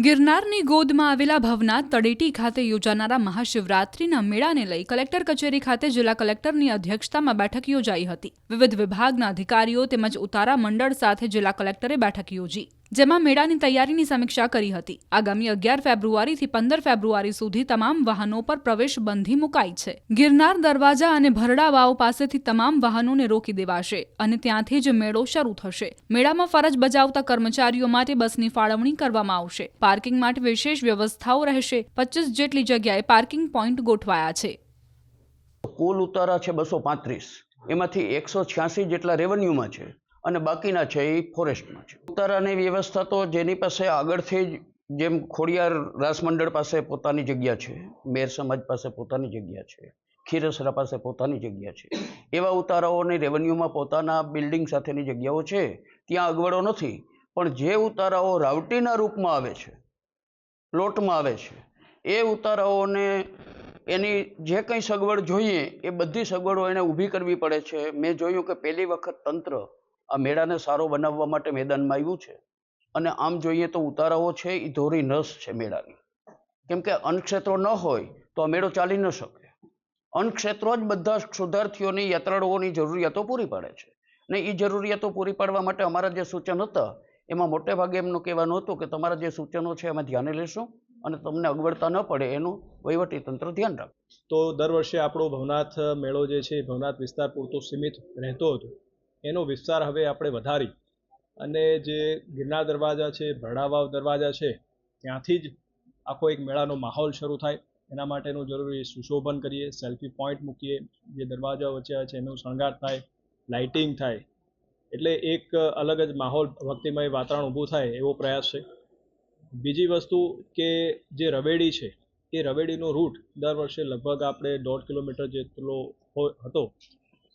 ગિરનારની ગોદમાં આવેલા ભવનાથ તળેટી ખાતે યોજાનારા મહાશિવરાત્રિના મેળાને લઈ કલેક્ટર કચેરી ખાતે જિલ્લા કલેક્ટરની અધ્યક્ષતામાં બેઠક યોજાઈ હતી। વિવિધ વિભાગના અધિકારીઓ તેમજ ઉતારા મંડળ સાથે જિલ્લા કલેક્ટરે બેઠક યોજી, જેમાં મેળાની તૈયારીની સમીક્ષા કરી હતી। આગામી 11 ફેબ્રુઆરીથી 15 ફેબ્રુઆરી સુધી તમામ વાહનો પર પ્રવેશ બંધી મુકાઈ છે। ગિરનાર દરવાજા અને ભરડા વાવ પાસેથી તમામ વાહનોને રોકી દેવાશે અને ત્યાંથી જ મેળો શરૂ થશે। મેળામાં ફરજ બજાવતા કર્મચારીઓ માટે બસની ફાળવણી કરવામાં આવશે। પાર્કિંગ માટે વિશેષ વ્યવસ્થાઓ રહેશે। 25 જેટલી જગ્યાએ પાર્કિંગ પોઈન્ટ ગોઠવાયા છે। કુલ ઉતારા છે 235, એમાંથી 186 જેટલા રેવન્યુમાં છે અને બાકીના છે એ ફોરેસ્ટમાં છે। ઉતારાની વ્યવસ્થા તો જેની પાસે આગળથી જ, જેમ ખોડિયાર રાસ મંડળ પાસે પોતાની જગ્યા છે, મેર સમાજ પાસે પોતાની જગ્યા છે, ખીરસરા પાસે પોતાની જગ્યા છે, એવા ઉતારાઓની રેવન્યુમાં પોતાના બિલ્ડિંગ સાથેની જગ્યાઓ છે, ત્યાં અગવડો નથી। પણ જે ઉતારાઓ રાવટીના રૂપમાં આવે છે, પ્લોટમાં આવે છે, એ ઉતારાઓને એની જે કંઈ સગવડ જોઈએ એ બધી સગવડો એને ઊભી કરવી પડે છે। મેં જોયું કે પહેલી વખત તંત્ર આ મેળાને સારો બનાવવા માટે મેદાનમાં આવ્યું છે અને આમ જોઈએ તો ઉતારાઓ છે એ ધોરી નસ છે મેળાની, કેમ કે અન્નક્ષેત્રો ન હોય તો આ મેળો ચાલી ન શકે। અન્નક્ષેત્રો જ બધા શોધાર્થીઓની, યાત્રાળુઓની જરૂરિયાતો પૂરી પાડે છે ને એ જરૂરિયાતો પૂરી પાડવા માટે અમારા જે સૂચન હતા એમાં મોટે ભાગે એમનું કહેવાનું હતું કે તમારા જે સૂચનો છે એમાં ધ્યાને લેશું અને તમને અગવડતા ન પડે એનું વહીવટી તંત્ર ધ્યાન રાખે। તો દર વર્ષે આપણો ભવનાથ મેળો જે છે ભવનાથ વિસ્તાર પૂરતો સીમિત રહેતો હતો, એનો વિસ્તાર હવે આપણે વધારી અને જે ગિરનાર દરવાજા છે, ભરડાવાવ દરવાજા છે, ત્યાંથી જ આખો એક મેળાનો માહોલ શરૂ થાય એના માટેનું જરૂરી સુશોભન કરીએ, સેલ્ફી પોઈન્ટ મૂકીએ, જે દરવાજા વચ્ચે છે એનું શણગાર થાય, લાઇટિંગ થાય, એટલે એક અલગ જ માહોલ, ભક્તિમય વાતાવરણ ઊભું થાય એવો પ્રયાસ છે। બીજી વસ્તુ કે જે રવેડી છે એ રવેડીનો રૂટ દર વર્ષે લગભગ આપણે 1.5 કિલોમીટર જેટલો હતો,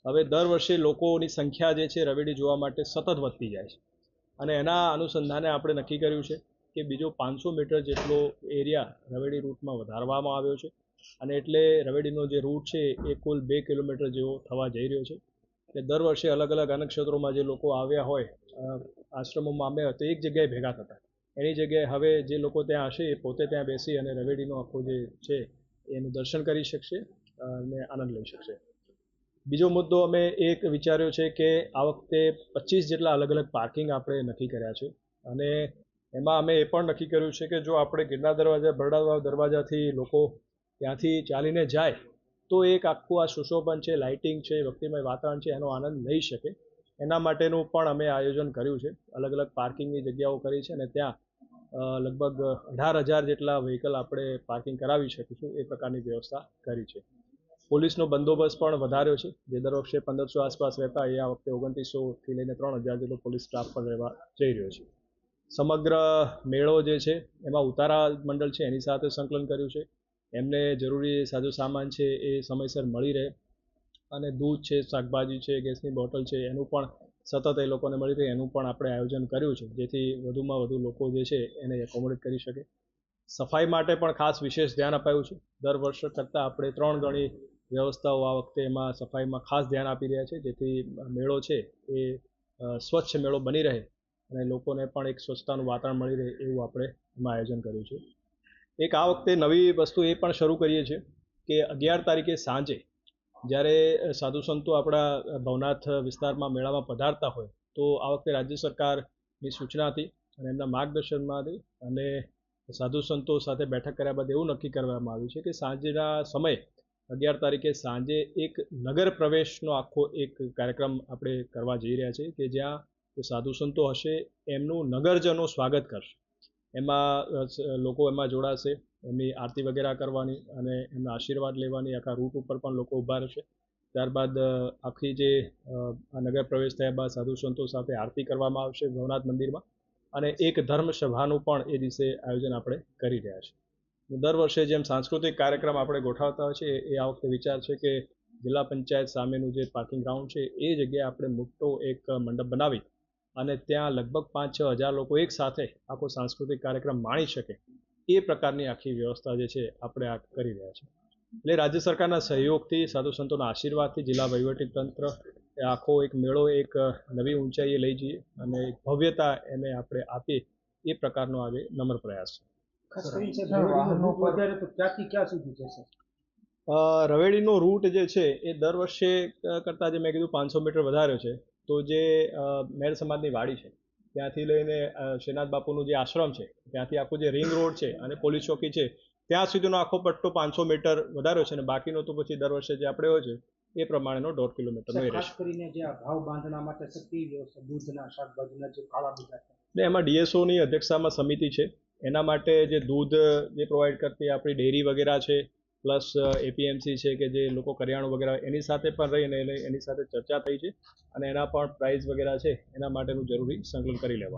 હવે દર વર્ષે લોકોની સંખ્યા જે છે રવેડી જોવા માટે સતત વધતી જાય છે અને એના અનુસંધાને આપણે નક્કી કર્યું છે કે બીજો 500 મીટર જેટલો એરિયા રવેડી રૂટમાં વધારવામાં આવ્યો છે અને એટલે રવેડીનો જે રૂટ છે એ કુલ 2 કિલોમીટર જેવો થવા જઈ રહ્યો છે। એટલે દર વર્ષે અલગ અલગ અન્નક્ષેત્રોમાં જે લોકો આવ્યા હોય, આશ્રમોમાં આવ્યા હોય તો એક જગ્યાએ ભેગા થતા, એની જગ્યાએ હવે જે લોકો ત્યાં હશે એ પોતે ત્યાં બેસી અને રવેડીનો આખો જે છે એનું દર્શન કરી શકશે અને આનંદ લઈ શકશે। બીજો મુદ્દો અમે એક વિચાર્યો છે કે આ વખતે 25 જેટલા અલગ અલગ પાર્કિંગ આપણે નક્કી કર્યા છે અને એમાં અમે એ પણ નક્કી કર્યું છે કે જો આપણે ગિરનાર દરવાજા, ભરડાવાવ દરવાજાથી લોકો ત્યાંથી ચાલીને જાય તો એક આખું આ સુશોભન છે, લાઇટિંગ છે, ભક્તિમય વાતાવરણ છે, એનો આનંદ લઈ શકે, એના માટેનું પણ અમે આયોજન કર્યું છે। અલગ અલગ પાર્કિંગની જગ્યાઓ કરી છે અને ત્યાં લગભગ 18,000 જેટલા વ્હીકલ આપણે પાર્કિંગ કરાવી શકીશું એ પ્રકારની વ્યવસ્થા કરી છે। પોલીસનો બંદોબસ્ત પણ વધાર્યો છે, જે દર વખતે 1500 આસપાસ રહેતા એ આ વખતે 2900થી લઈને 3000 જેટલો પોલીસ સ્ટાફ પણ રહેવા જઈ રહ્યો છે। સમગ્ર મેળો જે છે એમાં ઉતારા મંડળ છે એની સાથે સંકલન કર્યું છે, એમને જરૂરી સાજો સામાન છે એ સમયસર મળી રહે અને દૂધ છે, શાકભાજી છે, ગેસની બોટલ છે એનું પણ સતત એ લોકોને મળી રહે એનું પણ આપણે આયોજન કર્યું છે, જેથી વધુમાં વધુ લોકો જે છે એને એકોમોડેટ કરી શકે। સફાઈ માટે પણ ખાસ વિશેષ ધ્યાન અપાયું છે। દર વર્ષ કરતાં આપણે 3 ગણી વ્યવસ્થાઓ આ વખતે એમાં સફાઈમાં ખાસ ધ્યાન આપી રહ્યા છે, જેથી મેળો છે એ સ્વચ્છ મેળો બની રહે અને લોકોને પણ એક સ્વચ્છતાનું વાતાવરણ મળી રહે એવું આપણે એમાં આયોજન કર્યું છે। એક આ વખતે નવી વસ્તુ એ પણ શરૂ કરીએ છીએ કે 11 તારીખે સાંજે જ્યારે સાધુ સંતો આપણા ભવનાથ વિસ્તારમાં મેળામાં પધારતા હોય તો આ વખતે રાજ્ય સરકારની સૂચના હતી અને એમના માર્ગદર્શનમાં હતી અને સાધુ સંતો સાથે બેઠક કર્યા બાદ એવું નક્કી કરવામાં આવ્યું છે કે સાંજના સમયે 11 તારીખે સાંજે એક નગર પ્રવેશનો આખો એક કાર્યક્રમ આપણે કરવા જઈ રહ્યા છીએ કે જ્યાં સાધુ સંતો હશે એમનું નગરજનો સ્વાગત કરશે, એમાં લોકો એમાં જોડાશે, એમની આરતી વગેરે કરવાની અને એમના આશીર્વાદ લેવાની આખા રૂટ ઉપર પણ લોકો ઊભા રહેશે। ત્યારબાદ આખી જે નગર પ્રવેશ થયા બાદ સાધુ સંતો સાથે આરતી કરવામાં આવશે ભવનાથ મંદિરમાં અને એક ધર્મસભાનું પણ એ દિવસે આયોજન આપણે કરી રહ્યા છીએ। દર વર્ષે જેમ સાંસ્કૃતિક કાર્યક્રમ આપણે ગોઠવતા હોય છે એ આ વખતે વિચાર છે કે જિલ્લા પંચાયત સામેનું જે પાર્કિંગ ગ્રાઉન્ડ છે એ જગ્યાએ આપણે મોટો એક મંડપ બનાવી અને ત્યાં લગભગ 5-6 હજાર લોકો એક સાથે આખો સાંસ્કૃતિક કાર્યક્રમ માણી શકે એ પ્રકારની આખી વ્યવસ્થા જે છે આપણે આ કરી રહ્યા છીએ। એટલે રાજ્ય સરકારના સહયોગથી, સાધુ સંતોના આશીર્વાદથી જિલ્લા વહીવટીતંત્ર આખો એક મેળો એક નવી ઊંચાઈએ લઈ જઈએ અને એક ભવ્યતા એને આપણે આપીએ એ પ્રકારનો આજે નમ્ર પ્રયાસ છે। ખાસ કરીને સાહેબ વાહનો વધારે તો ક્યાંથી ક્યાં સુધી જશે? રવેડીનો રૂટ જે છે એ દર વર્ષે કરતાં જે મેં કીધું 500 મીટર વધાર્યો છે. તો જે મેળ સમાજની વાડી છે ત્યાંથી લઈને શ્રીનાથ બાપુનું જે આશ્રમ છે ત્યાંથી આખું જે રિંગ રોડ છે અને પોલીસ ચોકી છે ત્યાં સુધીનો આખો પટ્ટો 500 મીટર વધાર્યો છે અને બાકીનો તો પછી દર વર્ષે જે આપણે હોય છે એ પ્રમાણેનો 1.5 કિલોમીટરનો સાહેબ, એરિયા ખાસ કરીને જે આ ભાવ બાંધણા માટે સક્રિય વ્યવસ્થા દૂધના શાકભાજીના જે કાળા બજાર છે. ને એમાં ડીએસઓની અધ્યક્ષતામાં સમિતિ છે. એના માટે જે દૂધ જે પ્રોવાઈડ કરતી આપણી ડેરી વગેરે છે પ્લસ એપીએમસી છે કે જે લોકો કરિયાણું વગેરે એની સાથે પણ રહીને એની સાથે ચર્ચા થઈ છે અને એના પણ પ્રાઇસ વગેરે છે એના માટેનું જરૂરી સંકલન કરી લેવા.